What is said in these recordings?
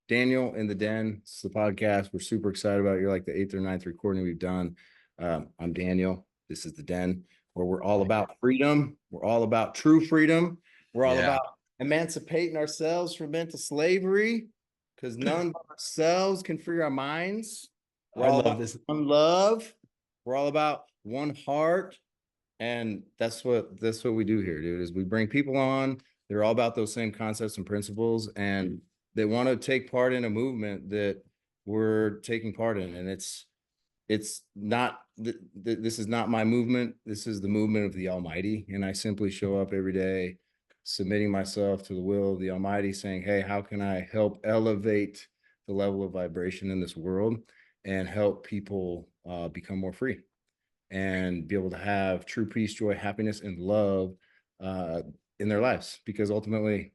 Daniel in the Den. It's the podcast. We're super excited about it. You're like the eighth or ninth recording we've done. I'm Daniel. This is the Den, where we're all about freedom. We're all about true freedom. We're all Yeah. about emancipating ourselves from mental slavery, because none but ourselves can free our minds. We're I all love about this. one love. We're all about one heart. And that's what we do here, dude, is we bring people on. They're all about those same concepts and principles, and they want to take part in a movement that we're taking part in. And it's not this is not my movement. This is the movement of the Almighty. And I simply show up every day, submitting myself to the will of the Almighty, saying, hey, how can I help elevate the level of vibration in this world and help people become more free and be able to have true peace, joy, happiness, and love uh, in their lives? Because ultimately,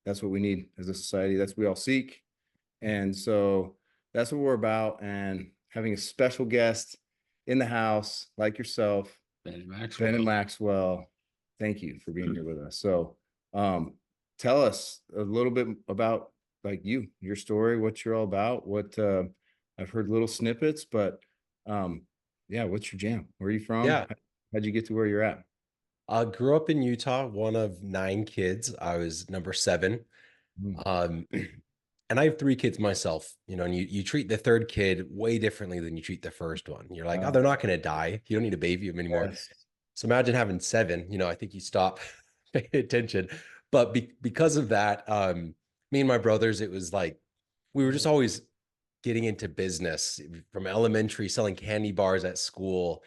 that's what we need as a society. That's what we all seek. And so that's what we're about. And having a special guest in the house like yourself, Bennett Maxwell. Bennett Maxwell. Thank you for being here with us. So tell us a little bit about like your story, what you're all about, what I've heard little snippets, but yeah, what's your jam? Where are you from? Yeah. How'd you get to where you're at? I grew up in Utah, one of 9 kids. I was number 7. Mm. Um, and I have 3 kids myself, and you treat the third kid way differently than you treat the first one. You're like, oh, Uh, they're not going to die. You don't need to baby them anymore. yes. So imagine having 7, I think you stop paying attention. But because of that, me and my brothers, it was like, we were just always getting into business from elementary, selling candy bars at school,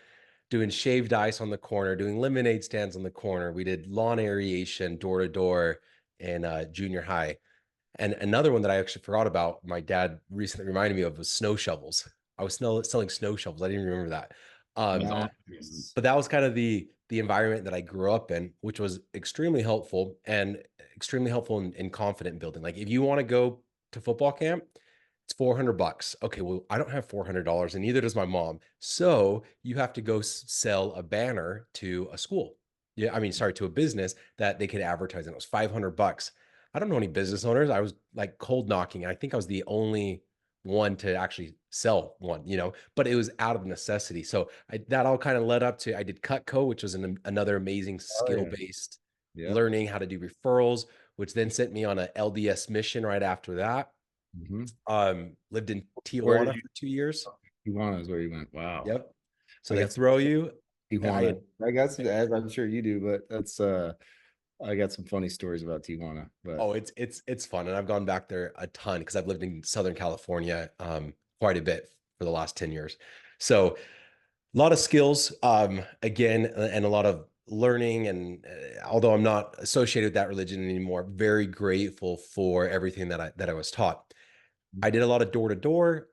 doing shaved ice on the corner, doing lemonade stands on the corner. We did lawn aeration door to door in junior high. And another one that I actually forgot about, my dad recently reminded me of, was snow shovels. I was selling snow shovels. I didn't remember that. Nice. But that was kind of the environment that I grew up in, which was extremely helpful and extremely helpful and confident building. Like if you want to go to football camp, it's $400. Okay, well, I don't have $400 and neither does my mom. So you have to go sell a banner to a school. Yeah, I mean, sorry, to a business that they could advertise. And it was $500. I don't know any business owners. I was like cold knocking. I think I was the only one to actually sell one, but it was out of necessity. So that all kind of led up to, I did Cutco, which was another amazing Oh yeah. skill-based Yep. learning how to do referrals, which then sent me on a LDS mission right after that. Mm-hmm. Lived in Where Tijuana did you? for 2 years. Tijuana is where you went. Wow. Yep. So I they got some throw you. Tijuana. I got some, as I'm sure you do, but that's I got some funny stories about Tijuana. But Oh, it's fun, and I've gone back there a ton because I've lived in Southern California quite a bit for the last 10 years. So a lot of skills, again, and a lot of learning. And although I'm not associated with that religion anymore, very grateful for everything that I was taught. I did a lot of door to door.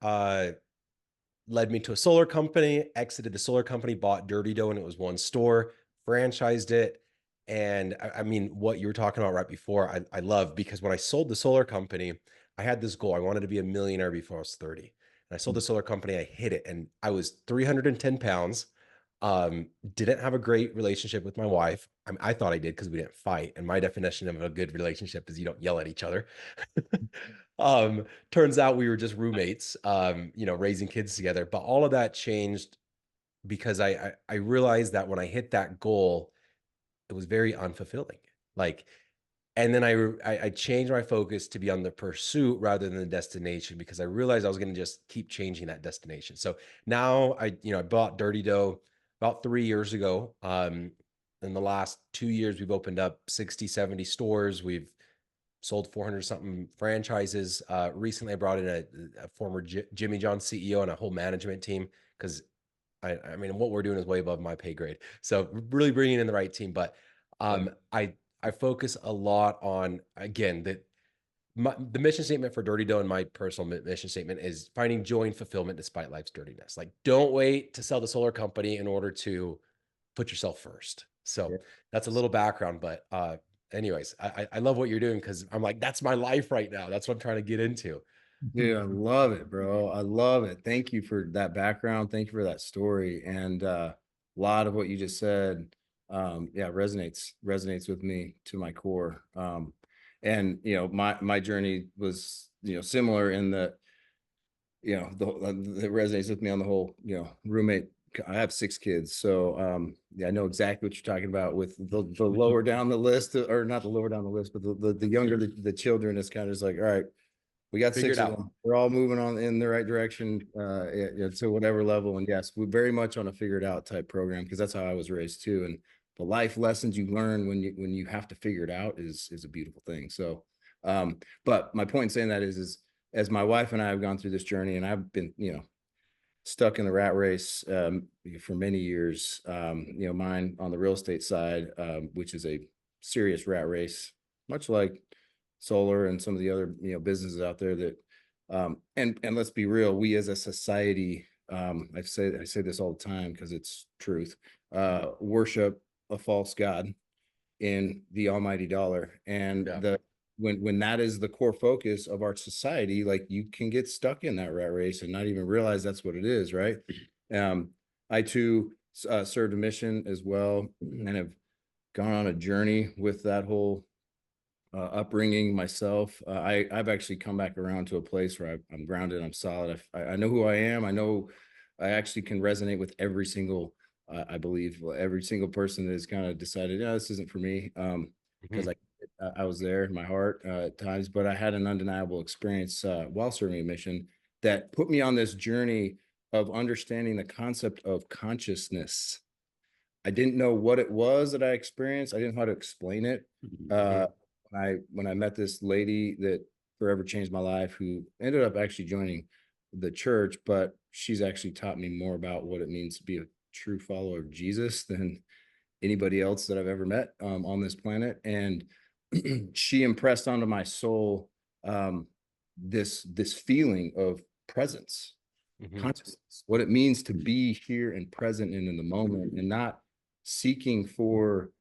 Led me to a solar company, exited the solar company, bought Dirty Dough, and it was one store, franchised it. And I mean, what you were talking about right before, I love, because when I sold the solar company, I had this goal. I wanted to be a millionaire before I was 30. And I sold the solar company, I hit it, and I was 310 pounds. Didn't have a great relationship with my wife. I thought I did because we didn't fight. And my definition of a good relationship is you don't yell at each other. Turns out we were just roommates, raising kids together. But all of that changed because I realized that when I hit that goal, it was very unfulfilling. Like, and then I changed my focus to be on the pursuit rather than the destination, because I realized I was going to just keep changing that destination. So now I bought Dirty Dough about 3 years ago. In the last 2 years, we've opened up 60, 70 stores. We've sold 400 something franchises. Recently, I brought in a former Jimmy John CEO and a whole management team, because I mean, what we're doing is way above my pay grade. So really bringing in the right team. But I focus a lot on, again, the mission statement for Dirty Dough, and my personal mission statement is finding joy and fulfillment despite life's dirtiness. Like, don't wait to sell the solar company in order to put yourself first. So that's a little background, but anyways, I love what you're doing, because I'm like, that's my life right now. That's what I'm trying to get into. dude, I love it, bro. I love it. Thank you for that background. Thank you for that story. And a lot of what you just said, yeah, resonates with me to my core. And my journey was similar in that, that resonates with me on the whole, roommate. I have 6 kids, so yeah, I know exactly what you're talking about with the lower down the list, or not the lower down the list, but the younger the children is kind of just like, all right, we got Figure 6 it of out. them. We're all moving on in the right direction, to whatever level. And yes, we're very much on a figured out type program, because that's how I was raised too. And the life lessons you learn when you have to figure it out is a beautiful thing. So, but my point in saying that is as my wife and I have gone through this journey, and I've been, stuck in the rat race for many years. Mine on the real estate side, which is a serious rat race, much like solar and some of the other businesses out there that, and let's be real, we as a society, I say this all the time because it's truth, worship a false god in the almighty dollar. And Yeah. when that is the core focus of our society, like, you can get stuck in that rat race and not even realize that's what it is, right? I too served a mission as well, and have gone on a journey with that whole upbringing myself. I've actually come back around to a place where I'm grounded, I'm solid. I know who I am. I know I actually can resonate with every single, I believe, every single person that has kind of decided, yeah, this isn't for me. Because Mhm. I was there in my heart at times, but I had an undeniable experience while serving a mission that put me on this journey of understanding the concept of consciousness. I didn't know what it was that I experienced. I didn't know how to explain it. Mhm. When I met this lady that forever changed my life, who ended up actually joining the church, but she's actually taught me more about what it means to be a true follower of Jesus than anybody else that I've ever met on this planet. And she impressed onto my soul um, this feeling of presence, Mhm. consciousness, what it means to be here and present and in the moment, and not seeking for,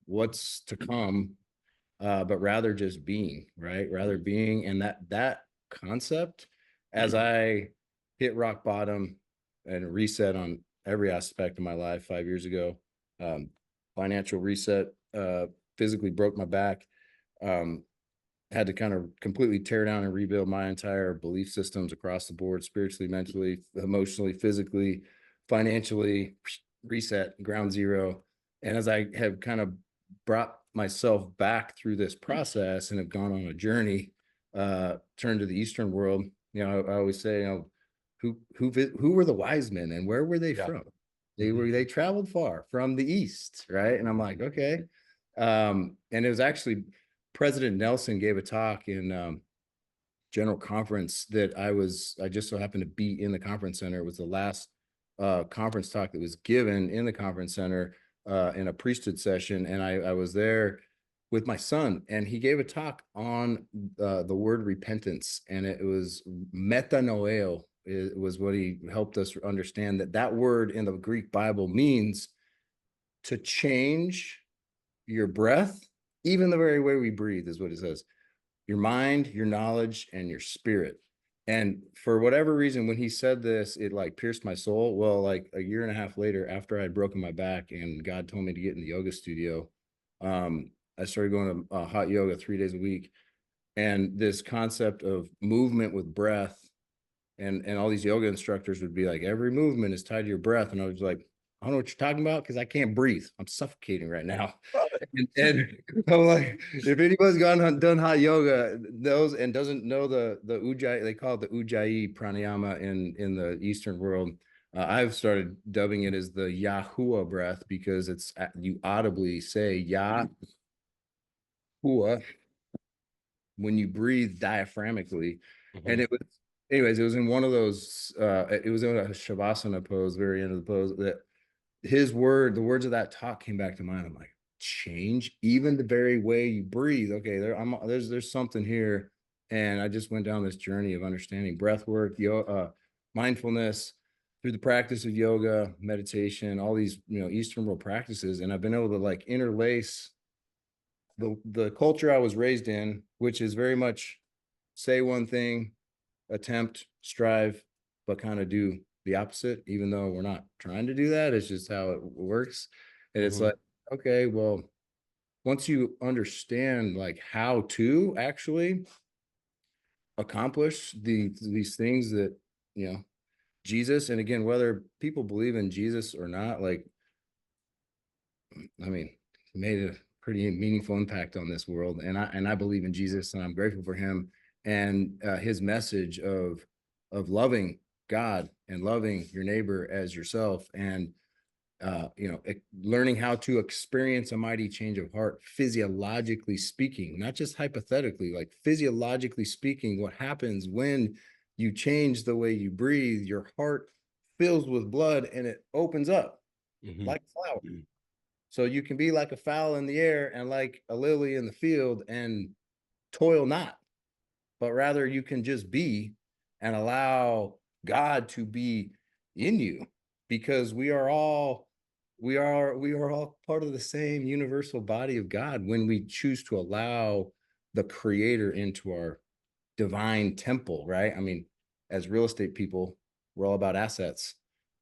what's to come, but rather just being, right? Rather being. And that concept, as I hit rock bottom and reset on every aspect of my life 5 years ago, um, financial reset, physically broke my back, um, had to kind of completely tear down and rebuild my entire belief systems across the board, spiritually, mentally, emotionally, physically, financially, reset, ground zero. And as I have kind of brought myself back through this process and have gone on a journey, turned to the Eastern world, I always say, who were the wise men and where were they Yeah. from? Mhm. They traveled far from the East, right? And I'm like, okay. And it was actually President Nelson gave a talk in general conference that I just so happened to be in the conference center. It was the last conference talk that was given in the conference center in a priesthood session. And I was there with my son, and he gave a talk on the word repentance. And it was metanoeo. It was what he helped us understand, that word in the Greek Bible means to change your breath, even the very way we breathe, is what it says. Your mind, your knowledge, and your spirit. And for whatever reason, when he said this, it like pierced my soul. Well, like a year and a half later, after I had broken my back and God told me to get in the yoga studio, I started going to hot yoga 3 days a week. And this concept of movement with breath, and all these yoga instructors would be like, every movement is tied to your breath. And I was like, I don't know what you're talking about, because I can't breathe. I'm suffocating right now. And I'm like, if anybody's done hot yoga, those, and doesn't know the ujjayi, they call it the ujjayi pranayama in the Eastern world. I've started dubbing it as the Yahuwah breath, because it's you audibly say Yahuwah when you breathe diaphragmically. And Mhm. it was, anyways, it was in one of those, it was in a Shavasana pose, very end of the pose, that the words of that talk came back to mind. I'm like, change even the very way you breathe. Okay, there's something here. And I just went down this journey of understanding breath work, mindfulness, through the practice of yoga, meditation, all these, Eastern world practices. And I've been able to like interlace the culture I was raised in, which is very much say one thing, attempt, strive, but kind of do the opposite, even though we're not trying to do that. It's just how it works. And it's Mhm. like, okay, well, once you understand like how to actually accomplish these things that, you know, Jesus, and again, whether people believe in Jesus or not, like, I mean, he made a pretty meaningful impact on this world. And I believe in Jesus, and I'm grateful for him and his message of loving God and loving your neighbor as yourself, and you know, learning how to experience a mighty change of heart, physiologically speaking, not just hypothetically, like physiologically speaking, what happens when you change the way you breathe, your heart fills with blood and it opens up like a flower. So you can be like a fowl in the air and like a lily in the field and toil not, but rather you can just be and allow God to be in you, because we are all part of the same universal body of God when we choose to allow the creator into our divine temple, right? I mean, as real estate people, we're all about assets,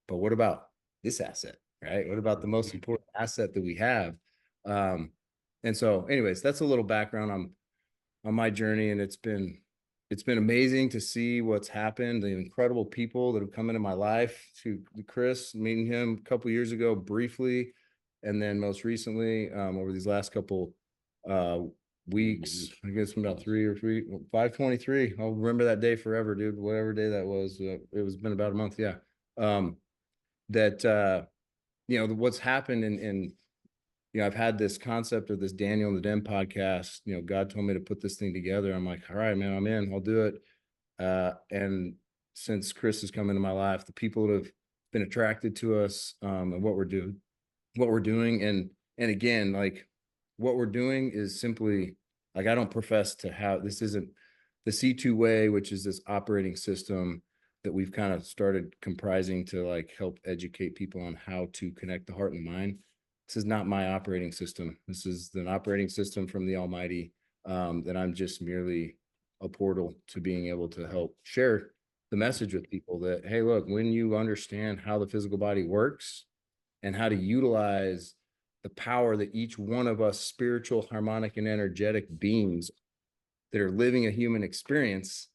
but what about this asset, right? What about the most important asset that we have? Um, and so anyways, that's a little background on my journey, and it's been amazing to see what's happened, the incredible people that have come into my life, to Chris, meeting him a couple years ago briefly, and then most recently over these last couple weeks, I guess about 523. I'll remember that day forever, dude, whatever day that was. It was been about a month. Yeah. That you know, what's happened in you know, I've had this concept of this Daniel and the Den podcast. You know, God told me to put this thing together. I'm like, all right, man, I'm in, I'll do it. And since Chris has come into my life, the people that have been attracted to us, and what we're doing. And again, like, what we're doing is simply, like, I don't profess to have, this isn't the C2 way, which is this operating system that we've kind of started comprising to like help educate people on how to connect the heart and the mind. This is not my operating system. This is an operating system from the Almighty, that I'm just merely a portal to being able to help share the message with people that, hey, look, when you understand how the physical body works and how to utilize the power that each one of us spiritual, harmonic, and energetic beings that are living a human experience,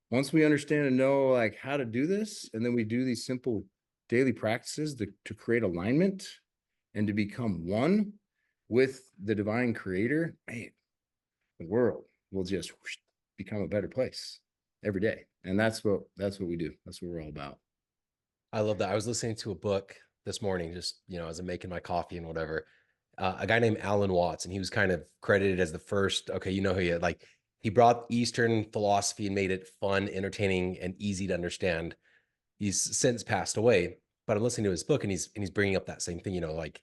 once we understand and know like how to do this, and then we do these simple daily practices to create alignment and to become one with the divine creator, man, the world will just become a better place every day. And that's what we do. That's what we're all about. I love that. I was listening to a book this morning, just, you know, as I'm making my coffee and whatever. A guy named Alan Watts, and he was kind of credited as the first, okay, you know who he is, like, he brought Eastern philosophy and made it fun, entertaining, and easy to understand. He's since passed away, but I'm listening to his book, and he's bringing up that same thing, you know, like,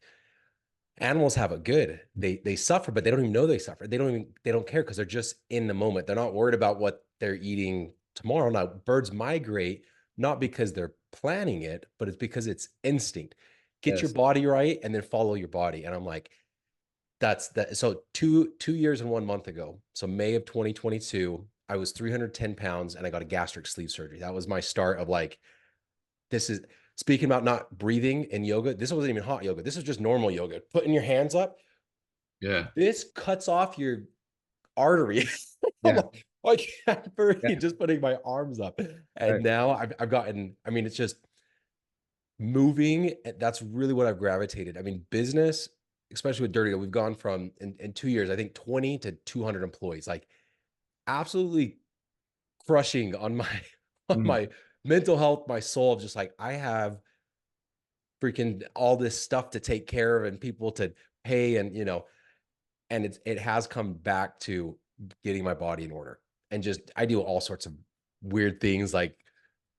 animals have it good. They suffer, but they don't even know they suffer. They don't care because they're just in the moment. They're not worried about what they're eating tomorrow. Now, birds migrate not because they're planning it, but it's because it's instinct. Get your Yes. body right and then follow your body. And I'm like, that's that. So two years and 1 month ago, so May of 2022, I was 310 pounds and I got a gastric sleeve surgery. That was my start of like, this is, speaking about not breathing in yoga. This wasn't even hot yoga. This is just normal yoga. Putting your hands up. Yeah. This cuts off your artery. I'm Yeah. like, I can't breathe Yeah. just putting my arms up. And Right. now I've gotten, I mean, it's just moving. That's really what I've gravitated. I mean, business, especially with Dirty, we've gone from in 2 years, I think 20 to 200 employees, like absolutely crushing on my, on Mm. my mental health, my soul of just like, I have freaking all this stuff to take care of and people to pay, and you know, and it has come back to getting my body in order. And just I do all sorts of weird things, like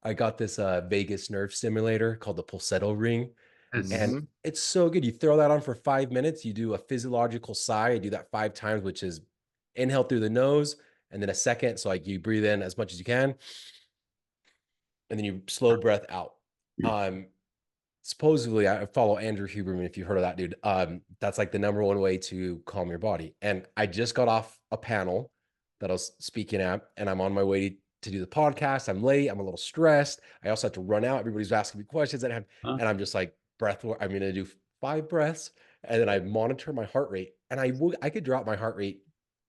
I got this Vegas nerve stimulator called the Pulsetto ring, and Yes. Mhm. it's so good. You throw that on for 5 minutes, you do a physiological sigh, you do that 5 times, which is inhale through the nose and then a second, so like you breathe in as much as you can and then you slow breath out. um Supposedly, I follow Andrew Huberman, if you've heard of that dude. That's like the #1 way to calm your body. And I just got off a panel that I was speaking at, and I'm on my way to do the podcast. I'm late. I'm a little stressed. I also had to run out. Everybody's asking me questions, and Huh? I'm just like I'm going to do 5 breaths, and then I monitor my heart rate, and I could drop my heart rate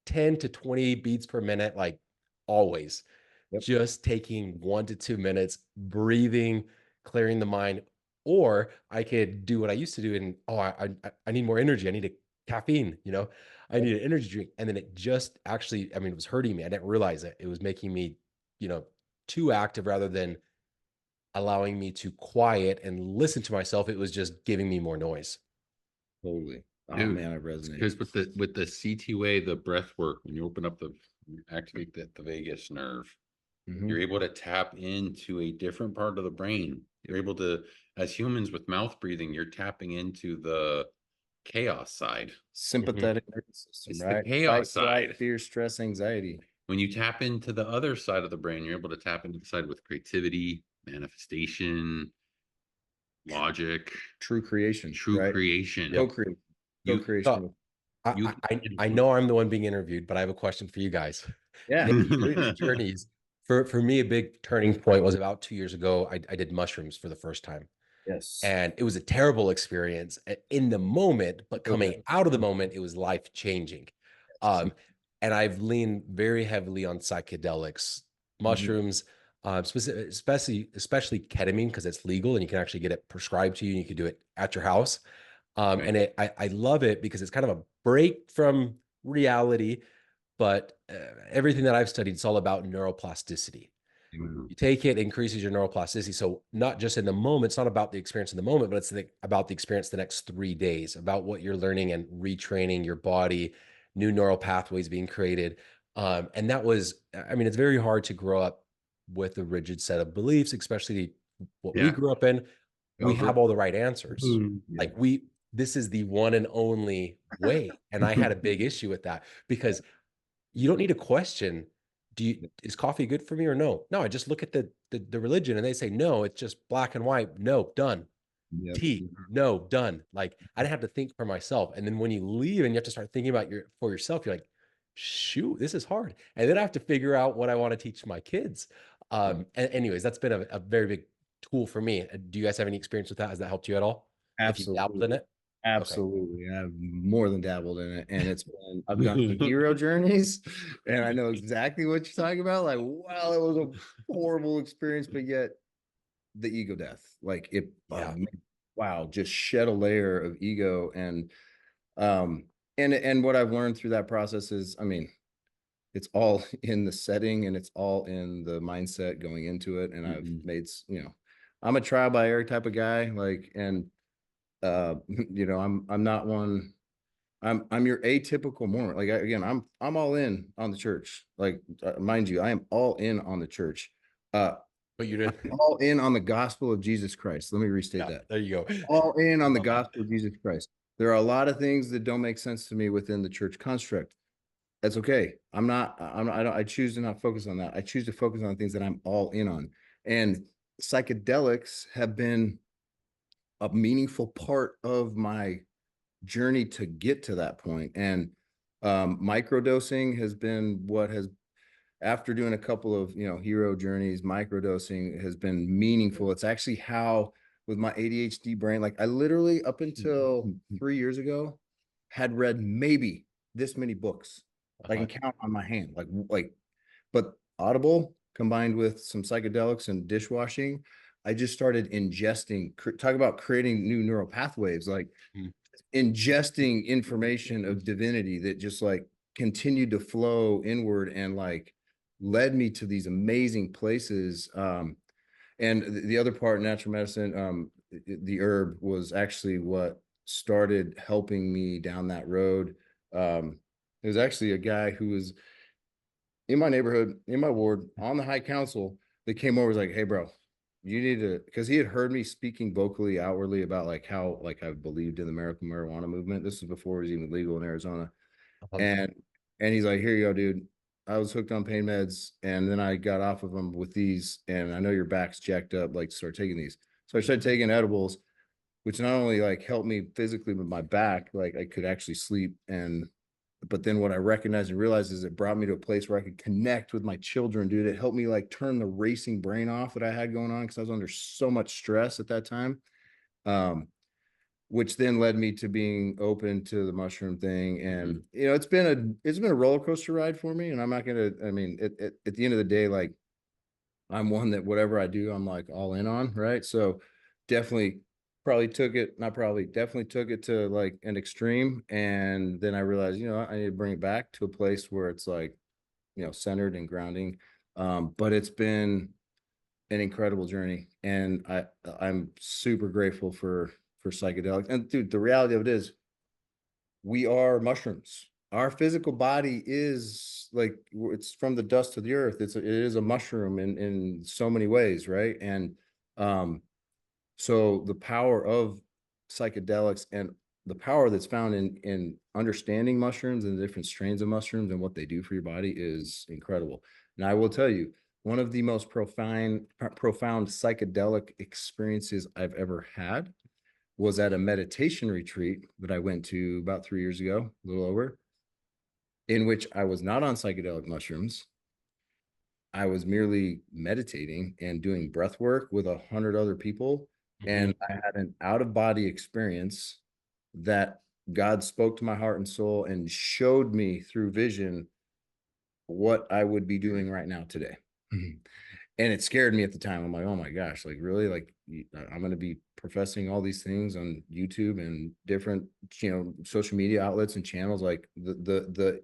10 to 20 beats per minute, like always. Yep. just taking 1 to 2 minutes, breathing, clearing the mind. Or I could do what I used to do and, oh, I need more energy. I need a caffeine, I Yep. need an energy drink. And then it just actually, I mean, it was hurting me. I didn't realize it. It was making me, you know, too active rather than allowing me to quiet and listen to myself. It was just giving me more noise. Totally. Oh Dude, man, I resonate. because with the CT way, the breath work, when you open up activate the vagus nerve, Mhm. you're able to tap into a different part of the brain. You're able to, as humans with mouth breathing, you're tapping into the chaos side. Sympathetic nervous system, It's the right? chaos Fight, flight, side. fear, stress, anxiety. When you tap into the other side of the brain, you're able to tap into the side with creativity, manifestation, logic, True creation, true right? creation. Yep. Co-creation. You Co-creation. So you I know I'm the one being interviewed, but I have a question for you guys. Yeah. These journeys, for me, a big turning point was about 2 years ago. I did mushrooms for the first time. Yes. And it was a terrible experience in the moment, but coming Okay. out of the moment, it was life changing. And I've leaned very heavily on psychedelics, Mhm. mushrooms, especially ketamine because it's legal and you can actually get it prescribed to you and you can do it at your house. Okay. And I love it because it's kind of a break from reality, but everything that I've studied, it's all about neuroplasticity. Mhm. You take it, increases your neuroplasticity. So not just in the moment, it's not about the experience in the moment, but it's about the experience the next 3 days, about what you're learning and retraining your body, new neural pathways being created. And that was, I mean, it's very hard to grow up with a rigid set of beliefs, especially what we Yeah. grew up in. We have all the right answers. Yeah. Like this is the one and only way. And I had a big issue with that because you don't need to question, is coffee good for me or no? No, I just look at the religion and they say no, it's just black and white. No, done. Yep. Tea, no, done. Like I didn't have to think for myself. And then when you leave and you have to start thinking about for yourself, you're like, shoot, this is hard. And then I have to figure out what I want to teach my kids. And anyways, that's been a very big tool for me. Do you guys have any experience with that? Has that helped you at all? If you've dabbled in Absolutely. it? Okay. Absolutely. I've more than dabbled in it. And I've done some hero journeys and I know exactly what you're talking about. Like, wow, it was a horrible experience, but yet the ego death, like Yeah. wow, just shed a layer of ego. Um, and what I've learned through that process is, I mean, it's all in the setting and it's all in the mindset going into it. And I've Mhm. made, I'm a trial by error type of guy. Like, and I'm not one. I'm your atypical Mormon. Like again, I'm all in on the church. Like mind you, I am all in on the church. But you didn't. I'm all in on the gospel of Jesus Christ. Let me restate Yeah, that. there you go. All in on the Love that. gospel of Jesus Christ. There are a lot of things that don't make sense to me within the church construct. That's okay. I choose to not focus on that. I choose to focus on things that I'm all in on. And psychedelics have been a meaningful part of my journey to get to that point. And microdosing has been what has, after doing a couple of hero journeys, microdosing has been meaningful. It's actually how, with my ADHD brain, like I literally up until 3 years ago had read maybe this many books. I can count on my hand, but Audible combined with some psychedelics and dishwashing, I just started ingesting, talk about creating new neural pathways, like Mm. ingesting information of divinity that just like continued to flow inward and like led me to these amazing places. And the other part, natural medicine, the herb was actually what started helping me down that road. There's actually a guy who was in my neighborhood, in my ward, on the high council, that came over, was like, hey, bro, you need to, because he had heard me speaking vocally outwardly about like how like I believed in the medical marijuana movement. This was before it was even legal in Arizona. And he's like, here you go, dude. I was hooked on pain meds and then I got off of them with these. And I know your back's jacked up, like start taking these. So I started taking edibles, which not only like helped me physically with my back, like I could actually sleep. But then what I recognized and realized is it brought me to a place where I could connect with my children, dude. It helped me like turn the racing brain off that I had going on because I was under so much stress at that time. Which then led me to being open to the mushroom thing. And it's been a roller coaster ride for me. And I'm not gonna, I mean, at the end of the day, like I'm one that whatever I do, I'm like all in on, right? So definitely definitely took it to like an extreme. And then I realized, I need to bring it back to a place where it's like, centered and grounding. But it's been an incredible journey. And I'm super grateful for psychedelics. And dude, the reality of it is we are mushrooms. Our physical body is like it's from the dust to the earth. It is a mushroom in so many ways, right? And um, so the power of psychedelics and the power that's found in understanding mushrooms and the different strains of mushrooms and what they do for your body is incredible. And I will tell you, one of the most profound psychedelic experiences I've ever had was at a meditation retreat that I went to about 3 years ago, a little over, in which I was not on psychedelic mushrooms. I was merely meditating and doing breath work with 100 other people. Mhm. And I had an out of body experience that God spoke to my heart and soul and showed me through vision what I would be doing right now today. And it scared me at the time. I'm like, oh my gosh, like really? Like I'm going to be professing all these things on YouTube and different, social media outlets and channels. Like the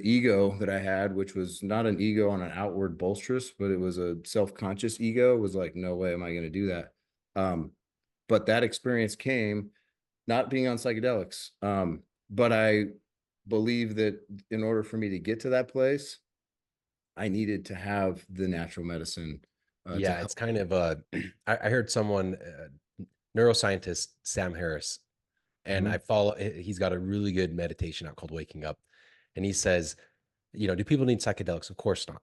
ego that I had, which was not an ego on an outward bolsterous, but it was a self-conscious ego, was like, no way am I going to do that. But that experience came not being on psychedelics. But I believe that in order for me to get to that place, I needed to have the natural medicine to Yeah, help. it's kind of I heard someone, neuroscientist Sam Harris, and Mhm. I follow. He's got a really good meditation out called Waking Up, and he says, do people need psychedelics? Of course not,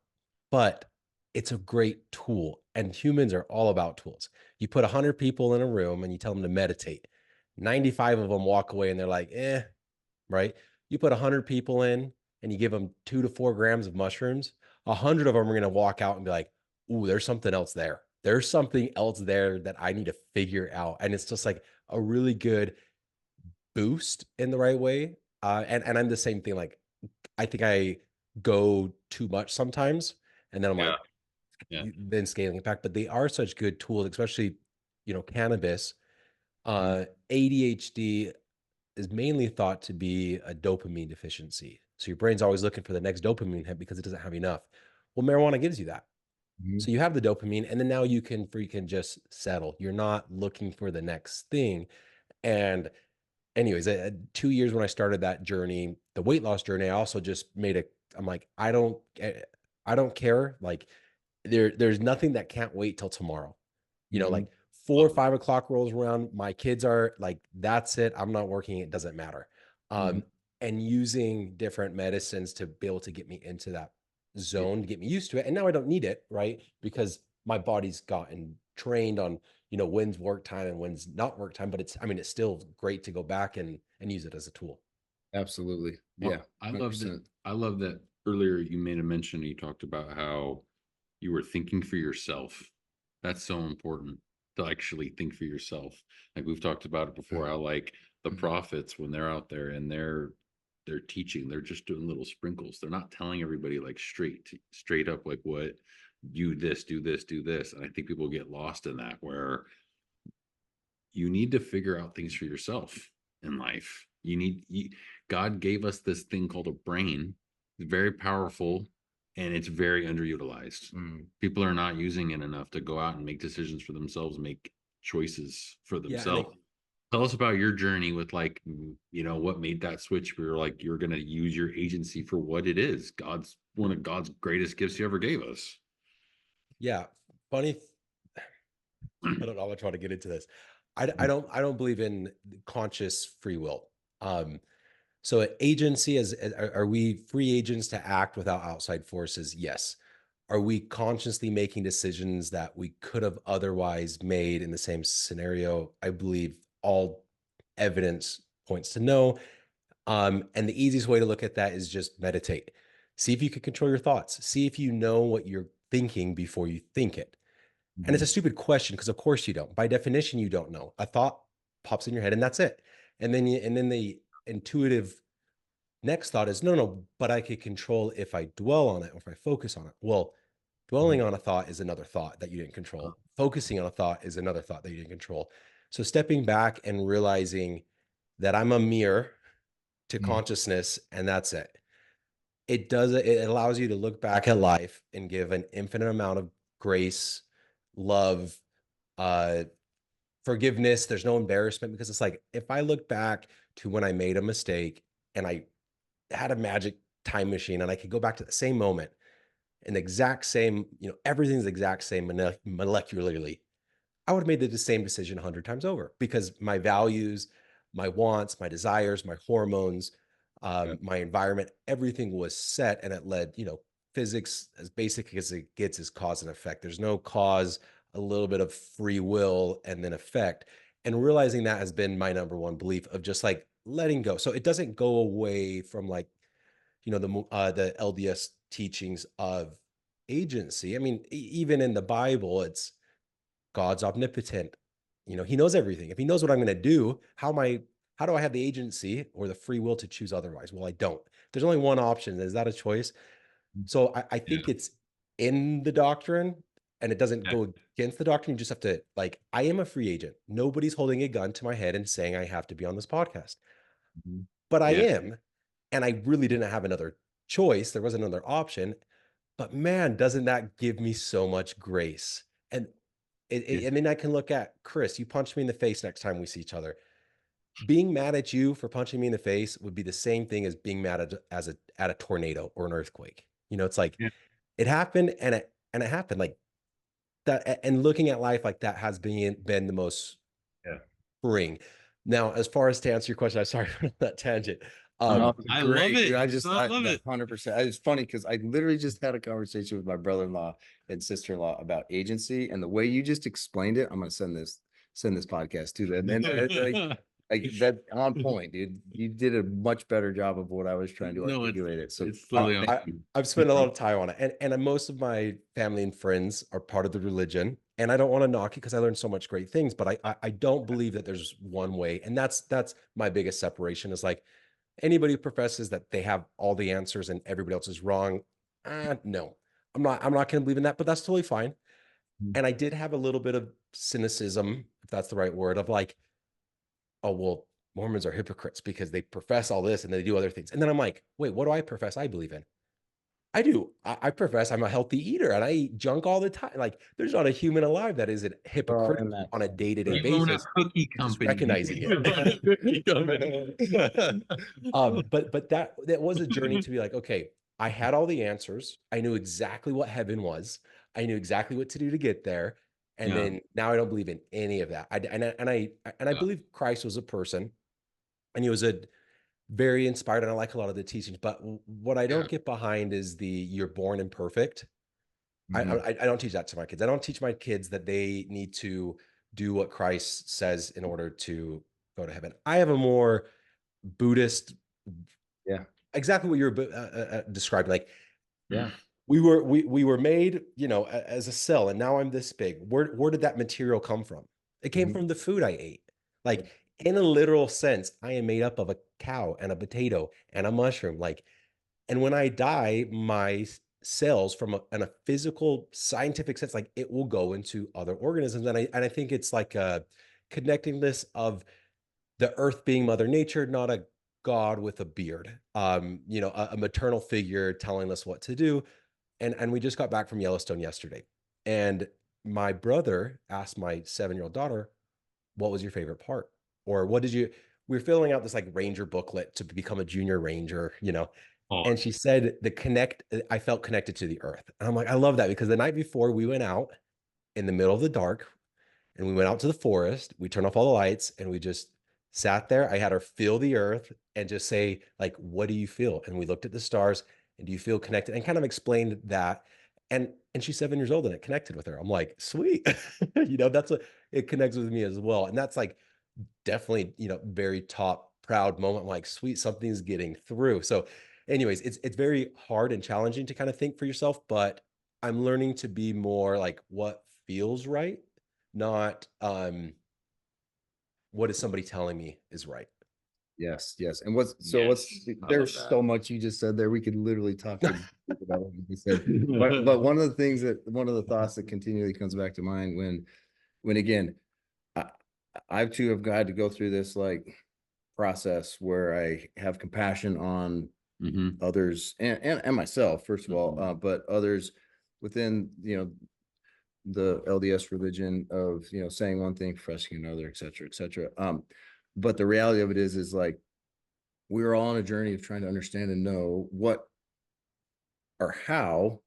but it's a great tool, and humans are all about tools. You put 100 people in a room and you tell them to meditate, 95 of them walk away and they're like, right? You put 100 people in and you give them 2 to 4 grams of mushrooms, 100 of them are going to walk out and be like, ooh, there's something else there. There's something else there that I need to figure out. And it's just like a really good boost in the right way. And I'm the same thing. Like, I think I go too much sometimes. And then I'm Yeah. like, Yeah. then scaling it back. But they are such good tools, especially, cannabis. Mhm. ADHD is mainly thought to be a dopamine deficiency. So your brain's always looking for the next dopamine hit because it doesn't have enough. Well, marijuana gives you that. Mhm. So you have the dopamine, and then now you can freaking just settle. You're not looking for the next thing. And anyways, 2 years when I started that journey, the weight loss journey, I also just made I'm like, I don't care. Like there's nothing that can't wait till tomorrow. Mhm. Like 4 or 5 o'clock rolls around, my kids are like, that's it. I'm not working. It doesn't matter. Mhm. And using different medicines to be able to get me into that Yeah, zone to get me used to it. And now I don't need it, right? Because my body's gotten trained on, when's work time and when's not work time. But it's still great to go back and use it as a tool. absolutely. Yeah, Well, I love that. 100%. I love that earlier you made a mention, you talked about how you were thinking for yourself. That's so important to actually think for yourself. Like we've talked about it before, how like the Mhm. prophets, when they're out there and they're teaching, they're just doing little sprinkles. They're not telling everybody like straight up like what do this, do this, do this. And I think people get lost in that where you need to figure out things for yourself in life. God gave us this thing called a brain. It's very powerful and it's very underutilized. Mm. People are not using it enough to go out and make decisions for themselves, make choices for Yeah. And themselves. Tell us about your journey with like, what made that switch where like you're going to use your agency for what it is. God's one of God's greatest gifts he ever gave us. yeah, funny. I don't know how much I want to get into this. I don't believe in conscious free will. Um, so agency are we free agents to act without outside forces? Yes. Are we consciously making decisions that we could have otherwise made in the same scenario? I believe all evidence points to no. And the easiest way to look at that is just meditate. See if you can control your thoughts. See if you know what you're thinking before you think it. And it's a Mhm. stupid question because of course you don't. By definition, you don't know. A thought pops in your head and that's it. And then the intuitive next thought is, no, but I could control if I dwell on it or if I focus on it. Well, dwelling on a thought is another thought that you didn't control. Focusing on a thought is another thought that you didn't control. So stepping back and realizing that I'm a mirror to consciousness, and that's it. It allows you to look back at life and give an infinite amount of grace, love, uh, forgiveness. There's no embarrassment, because it's like, if I look back to when I made a mistake and I had a magic time machine and I could go back to the same moment and the exact same, everything's the exact same molecularly, I would have made the same decision 100 times over, because my values, my wants, my desires, my hormones, my environment, everything was set, and it led, physics, as basic as it gets, is cause and effect. There's no cause, a little bit of free will, and then effect. And realizing that has been my number one belief, of just like letting go. So it doesn't go away from, like, the LDS teachings of agency. I mean, even in the Bible, it's God's omnipotent. He knows everything. If he knows what I'm going to do, how do I have the agency or the free will to choose otherwise? Well, I don't. There's only one option. Is that a choice? So I think it's in the doctrine, and it doesn't go against the doctrine. You just have to, like, I am a free agent. Nobody's holding a gun to my head and saying I have to be on this podcast, but I am. And I really didn't have another choice. There wasn't another option. But man, doesn't that give me so much grace? And I mean, I can look at Chris, you punch me in the face next time we see each other. Being mad at you for punching me in the face would be the same thing as being mad at a tornado or an earthquake. It's like, it happened, and it happened like that. And looking at life like that has been the most freeing. Now, as far as to answer your question, I'm sorry for that tangent. No, I great, love it. dude. I love it. 100%. It's funny because I literally just had a conversation with my brother-in-law and sister-in-law about agency, and the way you just explained it, I'm gonna send this podcast to them. And like that on point, dude. You did a much better job of what I was trying to articulate it. So it's totally on thank you. you. I've spent a lot of time on it, and most of my family and friends are part of the religion, and I don't want to knock it, because I learned so much great things, but I don't believe that there's one way, and that's my biggest separation, is like, anybody who professes that they have all the answers and everybody else is wrong. No, I'm not going to believe in that, but that's totally fine. And I did have a little bit of cynicism, if that's the right word, of like, oh, well, Mormons are hypocrites because they profess all this and they do other things. And then I'm like, wait, what do I profess I believe in? I do. I profess I'm a healthy eater and I eat junk all the time. Like, there's not a human alive that isn't hypocritical on a day-to-day You own a basis. cookie Just company. recognizing it. But that was a journey to be like, okay, I had all the answers. I knew exactly what heaven was. I knew exactly what to do to get there. And then now I don't believe in any of that. I believe Christ was a person, and he was a very inspired, and I like a lot of the teachings. But what I don't get behind is the "you're born imperfect." I don't teach that to my kids. I don't teach my kids that they need to do what Christ says in order to go to heaven. I have a more Buddhist, exactly what you're describing. Like, we were made, as a cell, and now I'm this big. Where did that material come from? It came from the food I ate. Like, in a literal sense, I am made up of a cow and a potato and a mushroom. Like, and when I die, my cells, in a physical, scientific sense, like, it will go into other organisms. And I think it's like a connectingness of the earth being Mother Nature, not a God with a beard, a maternal figure telling us what to do. And we just got back from Yellowstone yesterday. And my brother asked my 7-year-old daughter, what was your favorite part? Or we were filling out this like ranger booklet to become a junior ranger, and she said I felt connected to the earth. And I'm like, I love that, because the night before we went out in the middle of the dark, and we went out to the forest, we turned off all the lights, and we just sat there. I had her feel the earth and just say, like, what do you feel? And we looked at the stars, and do you feel connected? And kind of explained that. And she's 7 years old, and it connected with her. I'm like, sweet. That's what it connects with me as well. And that's like definitely, very top proud moment. I'm like, sweet, something's getting through. So anyways, it's very hard and challenging to kind of think for yourself, but I'm learning to be more like what feels right, not what is somebody telling me is right. Yes, yes. And what's Yes, I love there's that. so much you just said there. We could literally talk for about what you said. But one of the things one of the thoughts that continually comes back to mind when again, I I too have had to go through this like process where I have compassion on Mhm. others and myself, first of all, Mhm. but others within, the LDS religion of, saying one thing, professing another, et cetera, et cetera. But the reality of it is like, we're all on a journey of trying to understand and know what or how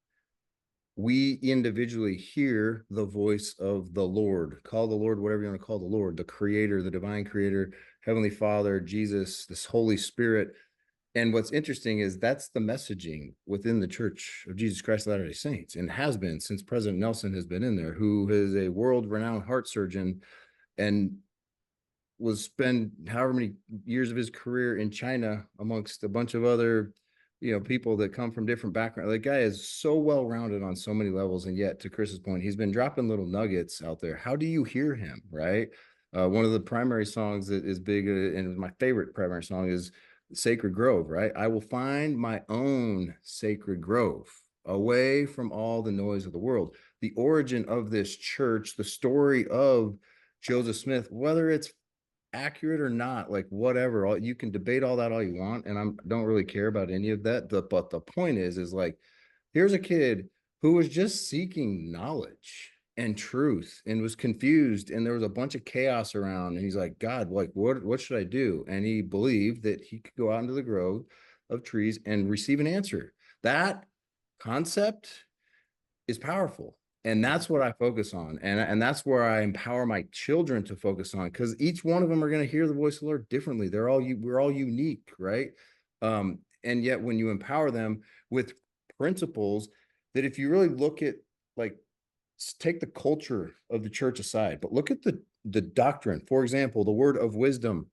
we individually hear the voice of the Lord. Call the Lord whatever you want to call the Lord, the creator, the divine creator, Heavenly Father, Jesus, this Holy Spirit. And what's interesting is that's the messaging within the Church of Jesus Christ of Latter-day Saints, and has been since President Nelson has been in there, who is a world-renowned heart surgeon and was spend however many years of his career in China amongst a bunch of other, people that come from different backgrounds. The guy is so well-rounded on so many levels, and yet, to Chris's point, he's been dropping little nuggets out there. How do you hear him, right? One of the primary songs that is big, and my favorite primary song is Sacred Grove, right? I will find my own sacred grove away from all the noise of the world. The origin of this church, the story of Joseph Smith, whether it's accurate or not, like whatever, you can debate all that all you want, and don't really care about any of that. But the point is like, here's a kid who was just seeking knowledge and truth and was confused, and there was a bunch of chaos around, and he's like, God, like what should I do? And he believed that he could go out into the grove of trees and receive an answer. That concept is powerful. And that's what I focus on. And that's where I empower my children to focus on, because each one of them are going to hear the voice of the Lord differently. We're all unique, right? And yet when you empower them with principles that, if you really look at, like, take the culture of the church aside, but look at the doctrine. For example, the word of wisdom,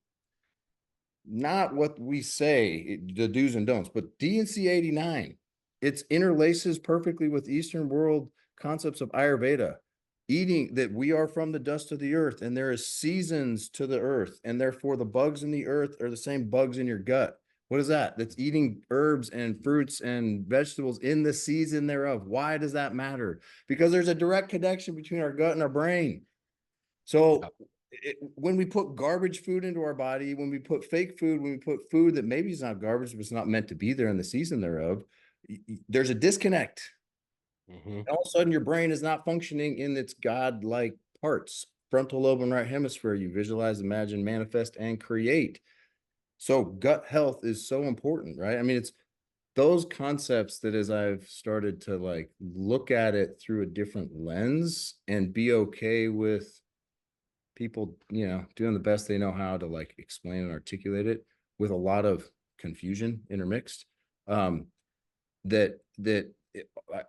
not what we say, the do's and don'ts, but D&C 89. It interlaces perfectly with Eastern world concepts of Ayurveda, eating that we are from the dust of the earth, and there is seasons to the earth, and therefore the bugs in the earth are the same bugs in your gut. What is that? That's eating herbs and fruits and vegetables in the season thereof. Why does that matter? Because there's a direct connection between our gut and our brain. So when we put garbage food into our body, when we put fake food, when we put food that maybe is not garbage, but it's not meant to be there in the season thereof, there's a disconnect. Mhm. All of a sudden, your brain is not functioning in its God-like parts. Frontal lobe and right hemisphere, you visualize, imagine, manifest, and create. So gut health is so important, right? I mean, it's those concepts that, as I've started to like look at it through a different lens and be okay with people, doing the best they know how to like explain and articulate it with a lot of confusion intermixed. Um,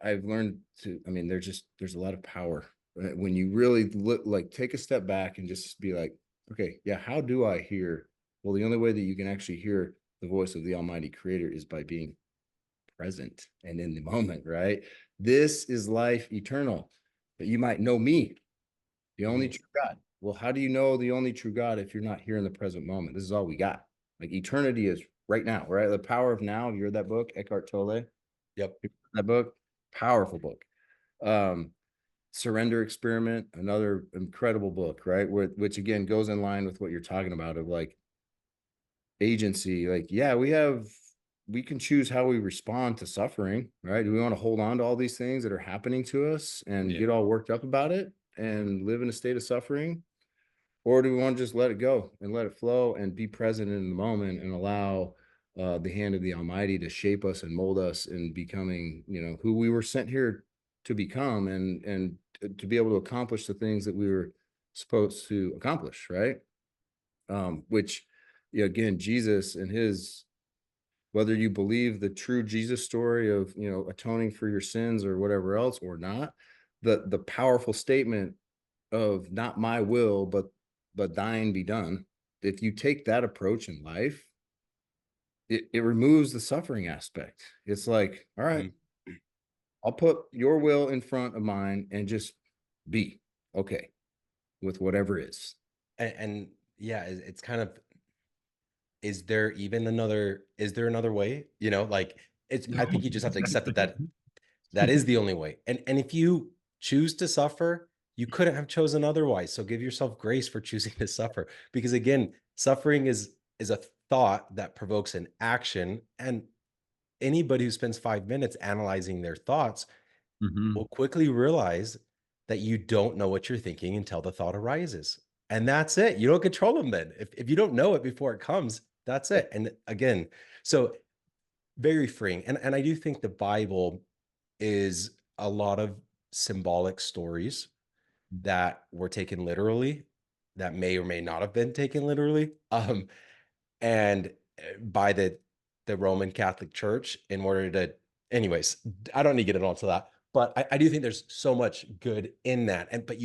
I've learned to, I mean, there's a lot of power when you really look, like, take a step back and just be like, okay, yeah, how do I hear? Well, the only way that you can actually hear the voice of the Almighty Creator is by being present and in the moment, right? This is life eternal, but you might know me, the only Mhm. true God. Well, how do you know the only true God if you're not here in the present moment? This is all we got. Like, eternity is right now, right? The Power of Now. Have you read that book, Eckhart Tolle? Yep. That book, powerful book. Um, Surrender Experiment, another incredible book, right? Which again goes in line with what you're talking about of like agency. Like, yeah, we can choose how we respond to suffering, right? Do we want to hold on to all these things that are happening to us and Yeah. get all worked up about it and live in a state of suffering? Or do we want to just let it go and let it flow and be present in the moment and allow the hand of the Almighty to shape us and mold us in becoming, who we were sent here to become, and to be able to accomplish the things that we were supposed to accomplish, right? Which, again, Jesus and his, whether you believe the true Jesus story of, atoning for your sins or whatever else or not, the powerful statement of not my will, but thine be done. If you take that approach in life, it removes the suffering aspect. It's like, all right, Mhm. I'll put your will in front of mine and just be okay with whatever is. And yeah, it's kind of is there another way? You know, like I think you just have to accept that is the only way. And if you choose to suffer, you couldn't have chosen otherwise. So give yourself grace for choosing to suffer. Because again, suffering is a thought that provokes an action. And anybody who spends 5 minutes analyzing their thoughts Mhm. will quickly realize that you don't know what you're thinking until the thought arises. And that's it. You don't control them then. If you don't know it before it comes, that's it. And again, so very freeing. And I do think the Bible is a lot of symbolic stories that were taken literally, that may or may not have been taken literally. And by the Roman Catholic Church in order to, anyways, I don't need to get into that, but I do think there's so much good in that. But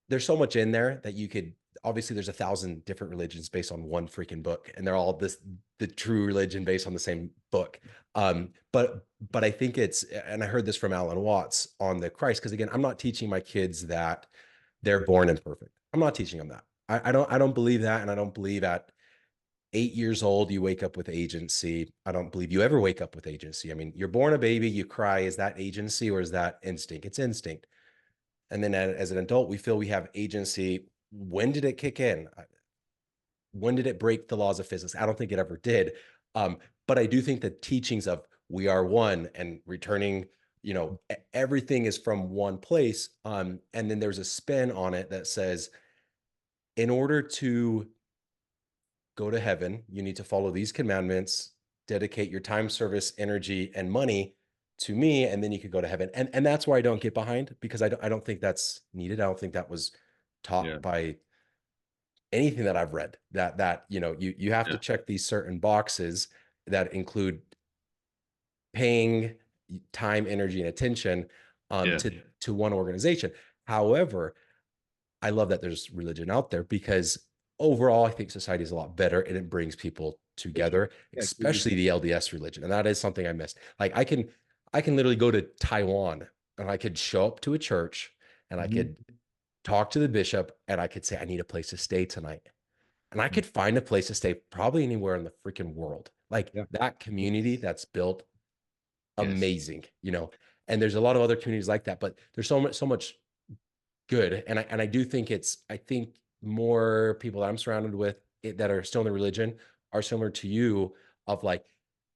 there's so much in there that you could, obviously there's 1,000 different religions based on one freaking book, and they're all the true religion based on the same book. But I think and I heard this from Alan Watts on the Christ, because again, I'm not teaching my kids that they're born imperfect. I'm not teaching them that. I don't believe that. And I don't believe at 8 years old, you wake up with agency. I don't believe you ever wake up with agency. I mean, you're born a baby, you cry. Is that agency or is that instinct? It's instinct. And then as an adult, we feel we have agency. When did it kick in? When did it break the laws of physics? I don't think it ever did. But I do think the teachings of we are one and returning, everything is from one place. And then there's a spin on it that says, in order to go to heaven, you need to follow these commandments, dedicate your time, service, energy, and money to me, and then you could go to heaven. And that's where I don't get behind, because I don't think that's needed. I don't think that was Yeah. taught by anything that I've read, that you have to Yeah. check these certain boxes that include paying time, energy, and attention Yeah. to one organization. However, I love that there's religion out there, because overall, I think society is a lot better and it brings people together, Yeah, especially the LDS religion. And that is something I missed. Like I can literally go to Taiwan and I could show up to a church and I Mhm. could talk to the bishop and I could say, I need a place to stay tonight. And I could find a place to stay probably anywhere in the freaking world. Like Yeah. that community that's built, Yes. amazing, and there's a lot of other communities like that, but there's so much good. And I do think I think more people that I'm surrounded with that are still in the religion are similar to you, of like,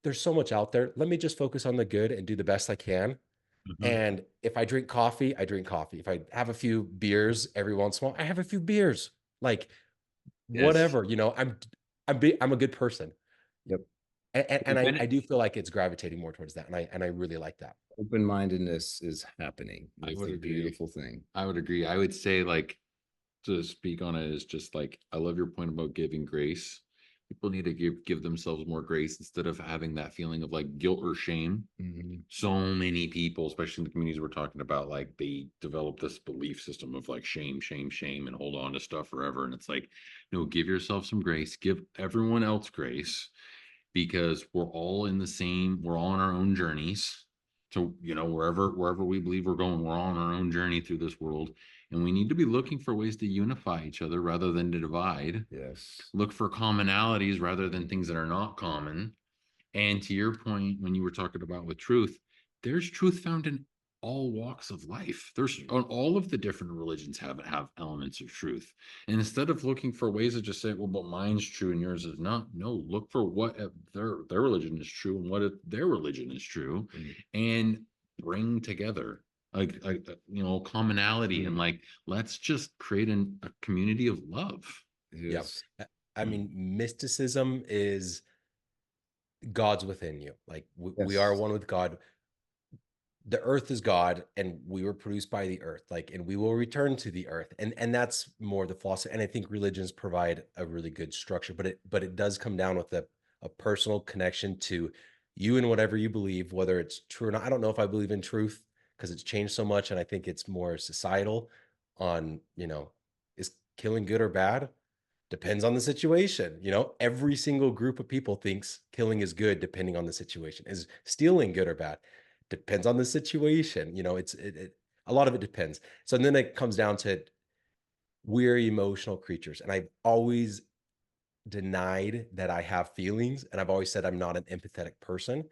there's so much out there. Let me just focus on the good and do the best I can. Mhm. And if I drink coffee, I drink coffee. If I have a few beers every once in a while, I have a few beers. Like Yes. whatever, I'm a good person. Yep. And I Bennett, do feel like it's gravitating more towards that. And I really like that. Open-mindedness is happening. I It's would a agree. beautiful thing. I would agree. I would say, like, to speak on it is just like, I love your point about giving grace. People need to give themselves more grace instead of having that feeling of like guilt or shame. Mhm. So many people, especially in the communities we're talking about, like they develop this belief system of like shame, shame, shame, and hold on to stuff forever. And it's like, no, give yourself some grace, give everyone else grace, because we're all on our own journeys. So, wherever we believe we're going, we're all on our own journey through this world. And we need to be looking for ways to unify each other rather than to divide. Yes. Look for commonalities rather than things that are not common. And to your point, when you were talking about with truth, there's truth found in all walks of life. There's on all of the different religions have elements of truth. And instead of looking for ways to just say, well, but mine's true and yours is not, no, look for what their religion is true and what if their religion is true, Mhm. and bring together commonality, and Mhm. like, let's just create a community of love. Yeah. Yes. I mean, mysticism is God's within you. Like we are Yes. one with God. The earth is God, and we were produced by the earth. Like, and we will return to the earth. And that's more the philosophy. And I think religions provide a really good structure, but it does come down with a personal connection to you and whatever you believe, whether it's true or not. I don't know if I believe in truth because it's changed so much, and I think it's more societal on, is killing good or bad? Depends on the situation. Every single group of people thinks killing is good depending on the situation. Is stealing good or bad? Depends on the situation. A lot of it depends. So then it comes down to we're emotional creatures. And I've always denied that I have feelings, and I've always said I'm not an empathetic person.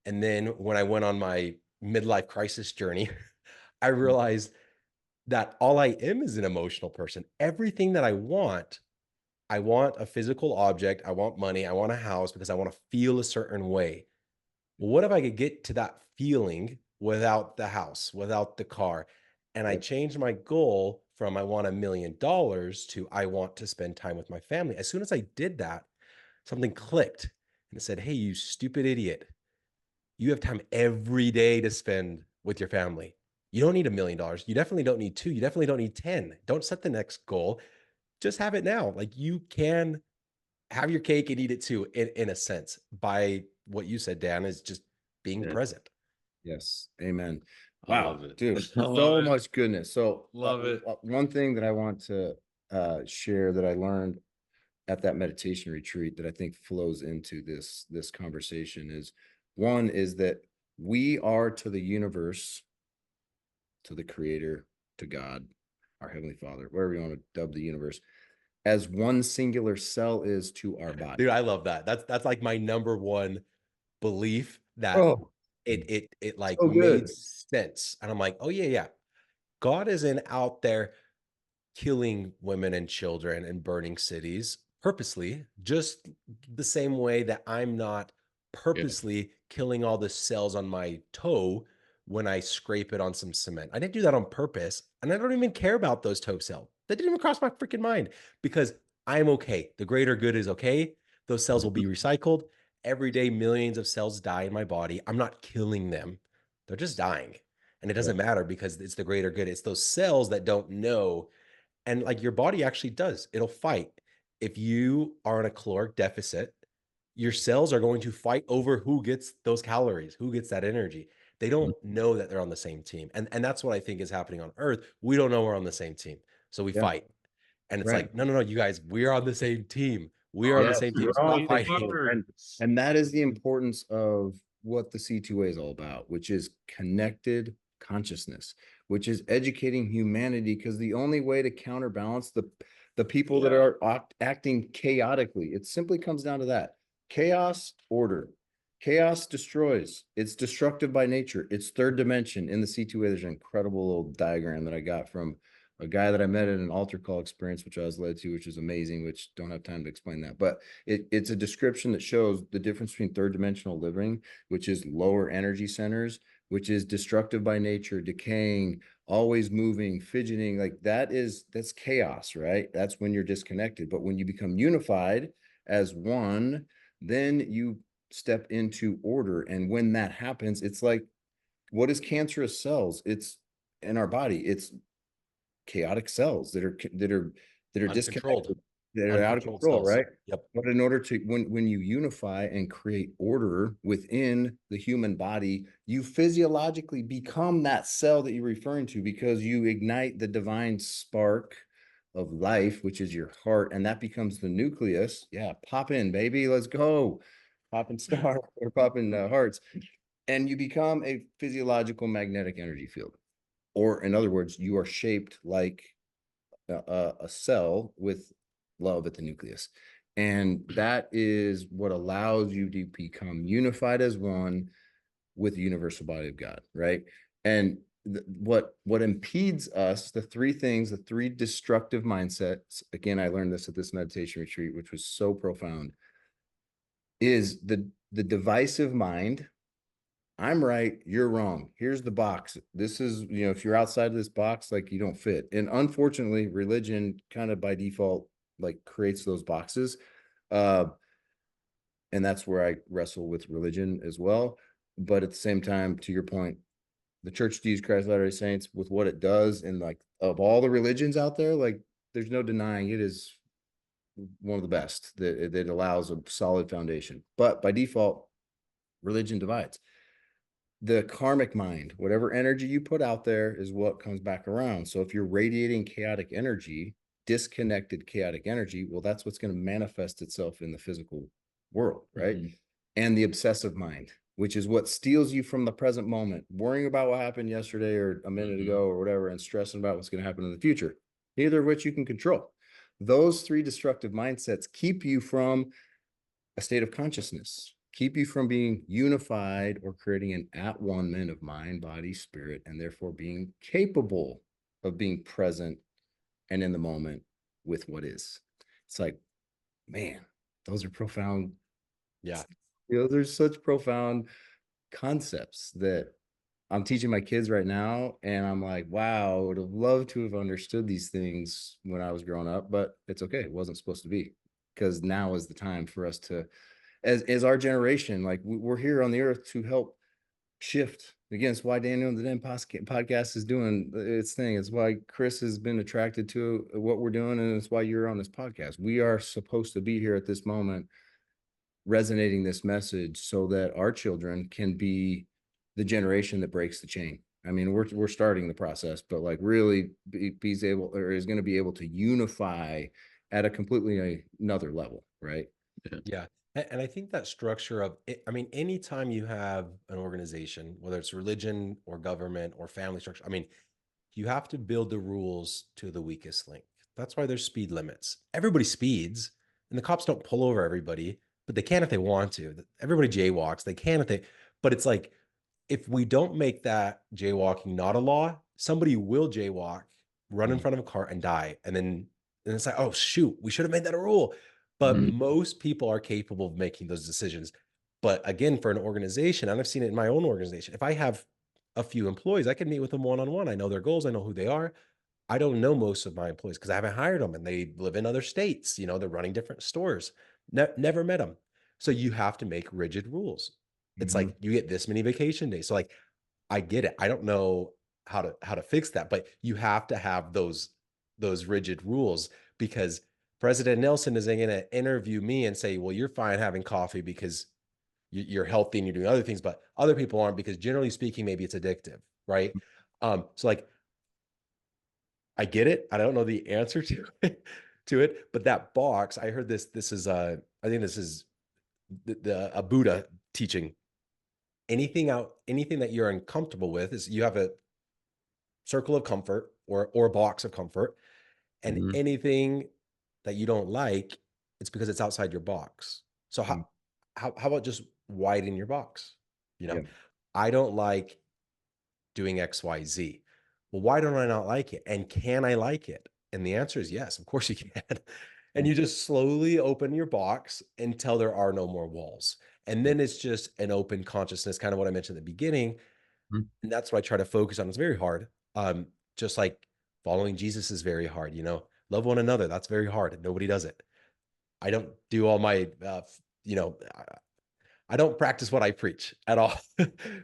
And then when I went on my midlife crisis journey, I realized that all I am is an emotional person. Everything that I want a physical object, I want money, I want a house because I want to feel a certain way. Well, what if I could get to that feeling without the house, without the car? And I Right. changed my goal from I want $1 million to I want to spend time with my family. As soon as I did that, something clicked and it said, hey, you stupid idiot. You have time every day to spend with your family. You don't need $1 million. You definitely don't need two. You definitely don't need 10. Don't set the next goal. Just have it now. Like you can have your cake and eat it too, in a sense, by what you said, Dan, is just being Yeah. present. Yes. Amen. I Wow, love it. dude, I love so it. much goodness. So Love it. one thing that I want to share that I learned at that meditation retreat that I think flows into this conversation is one is that we are to the universe, to the creator, to God, our heavenly Father, wherever you want to dub the universe, as one singular cell is to our body. Dude, I love that. That's like my number one belief that Oh, it like so made good. sense. And I'm like, oh yeah, yeah. God isn't out there killing women and children and burning cities purposely, just the same way that I'm not Yeah. purposely killing all the cells on my toe when I scrape it on some cement. I didn't do that on purpose. And I don't even care about those toe cells. That didn't even cross my freaking mind because I'm okay. The greater good is okay. Those cells will be recycled. Every day, millions of cells die in my body. I'm not killing them. They're just dying. And it doesn't matter because it's the greater good. It's those cells that don't know, and like your body actually does, it'll fight. If you are in a caloric deficit, your cells are going to fight over who gets those calories, who gets that energy. They don't know that they're on the same team. And that's what I think is happening on Earth. We don't know we're on the same team. So we Yeah, fight. And it's right. like, no, no, no, you guys, we're on the same team. We are on the Yes, same we're team. all Stop on the same fighting. boat. And that is the importance of what the C2A is all about, which is connected consciousness, which is educating humanity. Because the only way to counterbalance the people that are acting chaotically, it simply comes down to that: chaos, order. Chaos destroys. It's destructive by nature. It's third dimension. In the C2A, there's an incredible little diagram that I got from a guy that I met at an altar call experience, which I was led to, which is amazing, which don't have time to explain that. But it's a description that shows the difference between third dimensional living, which is lower energy centers, which is destructive by nature, decaying, always moving, fidgeting. Like that's chaos, right? That's when you're disconnected. But when you become unified as one, then you step into order. And when that happens, it's like, what is cancerous cells? It's in our body. It's chaotic cells that are Uncontrolled. disconnected, that are out of Uncontrolled control, cells. right? Yep. But in order to when you unify and create order within the human body, you physiologically become that cell that you're referring to, because you ignite the divine spark of life, which is your heart, and that becomes the nucleus. Yeah, pop in, baby, let's go. Popping star or popping hearts, and you become a physiological magnetic energy field. Or in other words, you are shaped like a cell with love at the nucleus. And that is what allows you to become unified as one with the universal body of God, right? And what impedes us, the three things, the three destructive mindsets, again, I learned this at this meditation retreat, which was so profound, is the divisive mind. I'm right, you're wrong. Here's the box. This is, if you're outside of this box, like, you don't fit. And unfortunately, religion kind of by default, like, creates those boxes. Uh, and that's where I wrestle with religion as well. But at the same time, to your point, the Church of Jesus Christ of Latter-day Saints, with what it does, and like, of all the religions out there, like, there's no denying it is one of the best, that allows a solid foundation. But by default, religion divides. The karmic mind, whatever energy you put out there is what comes back around. So if you're radiating chaotic energy, disconnected chaotic energy, well, that's what's going to manifest itself in the physical world, right? Mm-hmm. And the obsessive mind, which is what steals you from the present moment, worrying about what happened yesterday or a minute ago or whatever, and stressing about what's going to happen in the future, neither of which you can control. those three destructive mindsets keep you from a state of consciousness, keep you from being unified or creating an at-one-ment of mind, body, spirit, and therefore being capable of being present and in the moment with what is. It's like, man, those are profound. Yeah. There's such profound concepts that I'm teaching my kids right now. And I'm like, wow, I would have loved to have understood these things when I was growing up, but it's okay. It wasn't supposed to be, because now is the time for us to, as our generation, like we're here on the earth to help shift. Again, it's why Daniel and the Den podcast is doing its thing. It's why Chris has been attracted to what we're doing, and it's why you're on this podcast. We are supposed to be here at this moment, resonating this message so that our children can be the generation that breaks the chain. I mean, we're starting the process, but like really is able, or is going to be able to unify at a completely another level, right? Yeah. And I think that structure of it, I mean, anytime you have an organization, whether it's religion or government or family structure, I mean, you have to build the rules to the weakest link. That's why there's speed limits. Everybody speeds, and the cops don't pull over everybody, but they can if they want to. Everybody jaywalks, they can if they, but it's like, if we don't make that jaywalking not a law, somebody will jaywalk, run in front of a car and die. And it's like, oh, shoot, we should have made that a rule. But most people are capable of making those decisions. But again, for an organization, and I've seen it in my own organization, if I have a few employees, I can meet with them one-on-one. I know their goals. I know who they are. I don't know most of my employees because I haven't hired them and they live in other states. You know, they're running different stores. Never met them. So you have to make rigid rules. It's like you get this many vacation days. So like, I get it. I don't know how to fix that, but you have to have those rigid rules, because President Nelson isn't going to interview me and say, well, you're fine having coffee because you're healthy and you're doing other things, but other people aren't, because generally speaking, maybe it's addictive. Right. So like, I get it. I don't know the answer to it, but that box, I heard this is I think this is a Buddha teaching. Anything that you're uncomfortable with is, you have a circle of comfort or a box of comfort, and anything that you don't like, it's because it's outside your box. So how about just widen your box? You know, I don't like doing XYZ. Well, why don't I not like it? And can I like it? And the answer is yes, of course you can. And you just slowly open your box until there are no more walls. And then it's just an open consciousness, kind of what I mentioned at the beginning. And that's what I try to focus on. It's very hard. Just like following Jesus is very hard, you know, love one another. That's very hard. Nobody does it. I don't do all my, I don't practice what I preach at all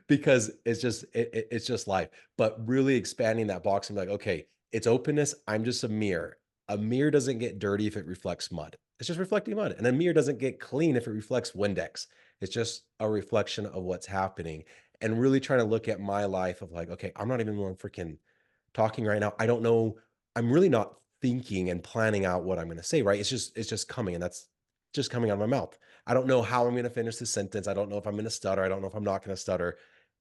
because it's just life. But really expanding that box and be like, okay, it's openness. I'm just a mirror. A mirror doesn't get dirty if it reflects mud. It's just reflecting mud. And a mirror doesn't get clean if it reflects Windex. It's just a reflection of what's happening. And really trying to look at my life of like, okay, I'm not even the one freaking talking right now. I don't know. I'm really not thinking and planning out what I'm going to say, right? It's just coming, and that's just coming out of my mouth. I don't know how I'm going to finish the sentence. I don't know if I'm going to stutter. I don't know if I'm not going to stutter.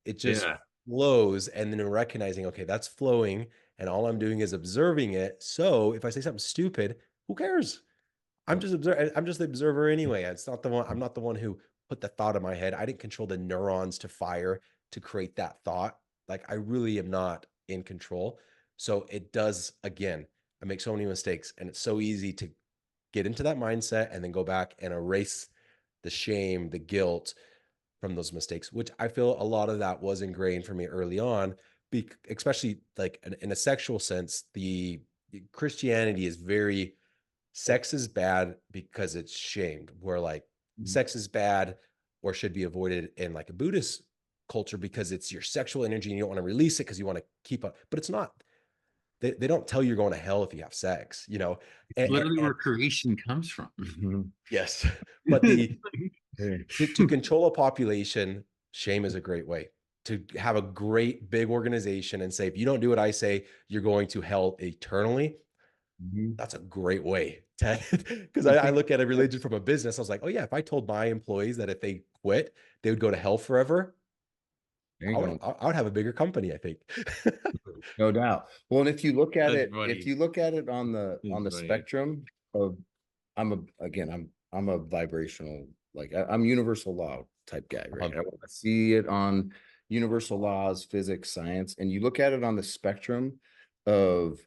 It just flows. And then recognizing, okay, that's flowing, and all I'm doing is observing it. So if I say something stupid, who cares? I'm just the observer anyway. It's not the one. I'm not the one who put the thought in my head. I didn't control the neurons to fire to create that thought. Like, I really am not in control. So it does, again, I make so many mistakes, and it's so easy to get into that mindset and then go back and erase the shame, the guilt from those mistakes, which I feel a lot of that was ingrained for me early on, especially like in a sexual sense. The Christianity is very, sex is bad because it's shamed, where like sex is bad or should be avoided in like a Buddhist culture because it's your sexual energy and you don't want to release it because you want to keep up, but it's not. They don't tell you you're going to hell if you have sex, you know. Literally where creation comes from. Yes, but to control a population, shame is a great way. To have a great big organization and say, if you don't do what I say, you're going to hell eternally. That's a great way to, because I look at a religion from a business. I was like, oh yeah, if I told my employees that if they quit, they would go to hell forever, I would have a bigger company, I think. No doubt. Well, and if you look at That's it, funny. if you look at it on the That's funny. spectrum, of, I'm a vibrational, like I'm universal law type guy, right? I want to see it on universal laws, physics, science, and you look at it on the spectrum of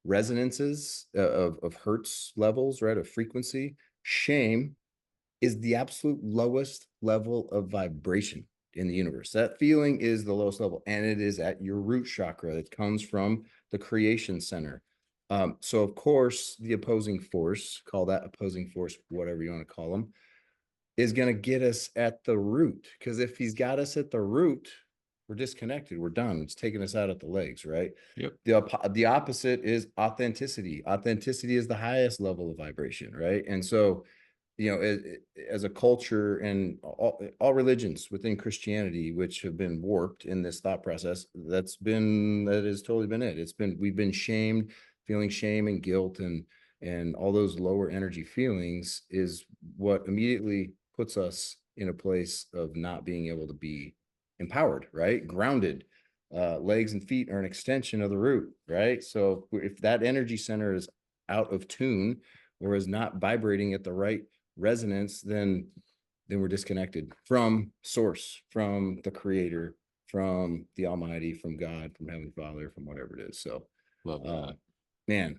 resonances, of hertz levels, right? Of frequency. Shame is the absolute lowest level of vibration in the universe. That feeling is the lowest level, and it is at your root chakra. It comes from the creation center. So of course, the opposing force, call that opposing force, whatever you want to call them, is going to get us at the root. Because if he's got us at the root, we're disconnected. We're done. It's taking us out at the legs, right? Yep. The opposite is authenticity. Authenticity is the highest level of vibration, right? And so, you know, as a culture and all religions within Christianity, which have been warped in this thought process, that has totally been it. We've been shamed, feeling shame and guilt and all those lower energy feelings is what immediately puts us in a place of not being able to be empowered, right? Grounded. Legs and feet are an extension of the root, right? So if that energy center is out of tune or is not vibrating at the right resonance, then we're disconnected from source, from the creator, from the Almighty, from God, from Heavenly Father, from whatever it is. So Love that. man,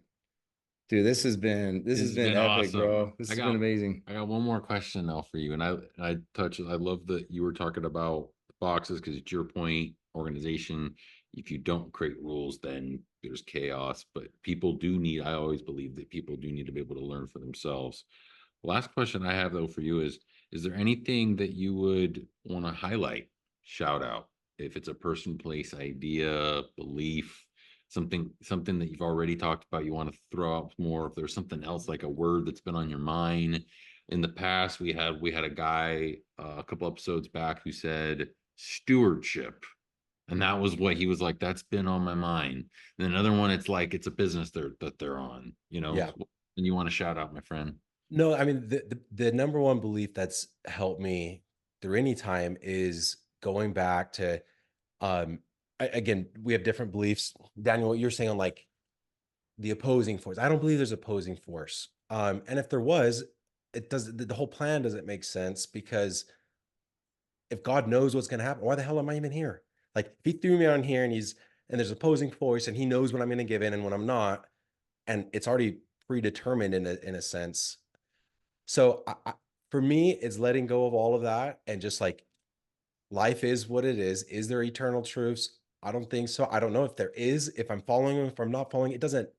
dude, this has been epic, awesome. bro. This has been amazing. I got one more question now for you. And I love that you were talking about boxes because it's your point, organization. If you don't create rules, then there's chaos. But I always believe that people do need to be able to learn for themselves. Last question I have though for you is there anything that you would want to highlight, shout out, if it's a person, place, idea, belief, something that you've already talked about, you want to throw out more, if there's something else like a word that's been on your mind. In the past, we had a guy a couple episodes back who said stewardship. And that was what he was like, that's been on my mind. And then another one, it's like it's a business that they're on, you know. Yeah. And you want to shout out, my friend. No, I mean, the number one belief that's helped me through any time is going back to, again, we have different beliefs. Daniel, what you're saying on like the opposing force. I don't believe there's opposing force. And if there was, the whole plan doesn't make sense, because if God knows what's going to happen, why the hell am I even here? Like if he threw me on here and there's opposing force and he knows when I'm going to give in and when I'm not, and it's already predetermined in a sense. So for me, it's letting go of all of that and just like, life is what it is. Is there eternal truths? I don't think so. I don't know if there is. If I'm following them, if I'm not following, it doesn't.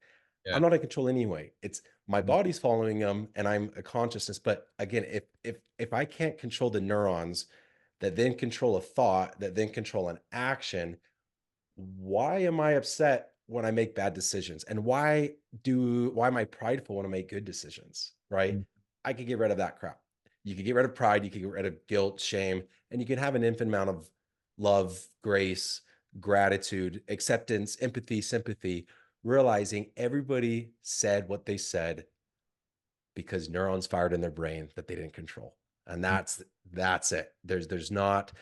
Yeah. I'm not in control anyway. It's my body's following them, and I'm a consciousness. But again, if I can't control the neurons that then control a thought, that then control an action, why am I upset when I make bad decisions? And why am I prideful when I make good decisions? Right? I could get rid of that crap. You could get rid of pride, you could get rid of guilt, shame, and you can have an infinite amount of love, grace, gratitude, acceptance, empathy, sympathy, realizing everybody said what they said because neurons fired in their brain that they didn't control. And that's it. There's not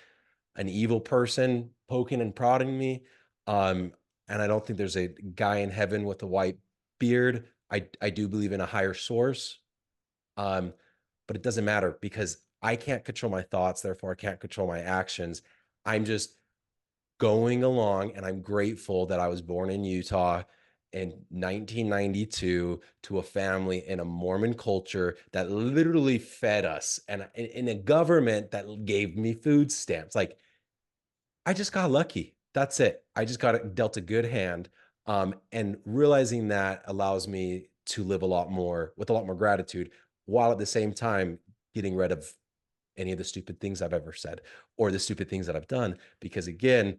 an evil person poking and prodding me. And I don't think there's a guy in heaven with a white beard. I do believe in a higher source. But it doesn't matter because I can't control my thoughts. Therefore, I can't control my actions. I'm just going along, and I'm grateful that I was born in Utah in 1992 to a family in a Mormon culture that literally fed us, and in a government that gave me food stamps. Like, I just got lucky. That's it. I just got dealt a good hand. And realizing that allows me to live with a lot more gratitude, while at the same time getting rid of any of the stupid things I've ever said or the stupid things that I've done. Because again,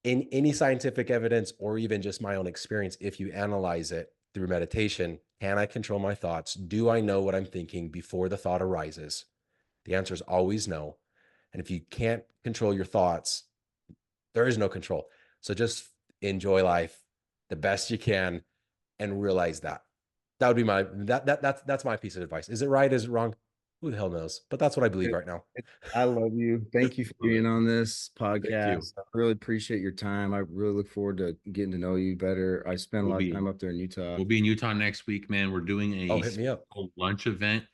in any scientific evidence or even just my own experience, if you analyze it through meditation, can I control my thoughts? Do I know what I'm thinking before the thought arises? The answer is always no. And if you can't control your thoughts, there is no control. So just enjoy life the best you can and realize that. That would be that's my piece of advice. Is it right? Is it wrong? Who the hell knows? But that's what I believe Good. right now. I love you. Thank you for Love it. being on this you. podcast. I really appreciate your time. I really look forward to getting to know you better. I spent a We'll lot of be time up there in Utah. we'll be in Utah next week, man. We're doing Oh, a hit me up. special lunch event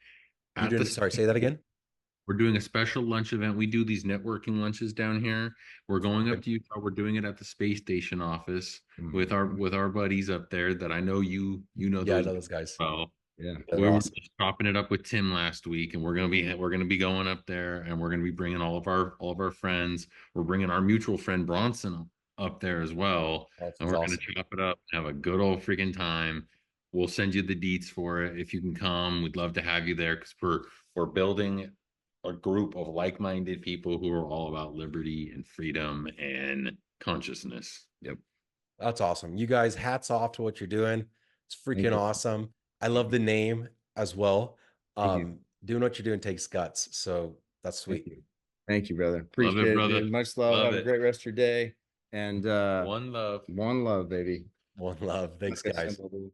You're at doing, the sorry, say that again. We're doing a special lunch event. We do these networking lunches down here. We're going up Okay. to Utah. We're doing it at the space station office Mhm. with our buddies up there that I know you know Yeah, I those know those guys. well. Yeah. They're We were awesome. just chopping it up with Tim last week, and we're gonna be going up there, and we're gonna be bringing all of our friends. We're bringing our mutual friend Bronson up there as well, That's and we're gonna awesome. chop it up and have a good old freaking time. We'll send you the deets for it if you can come. We'd love to have you there because we're building a group of like-minded people who are all about liberty and freedom and consciousness. Yep. That's awesome. You guys, hats off to what you're doing. It's Thank freaking you. awesome. I love the name as well. Thank you. Doing what you're doing takes guts. So that's Thank sweet. you. Thank you, brother. Love Appreciate it, it, brother. dude. Much love. Love Have a it. great rest of your day. And One love. one love, baby. One love. Thanks, Like I guys. said,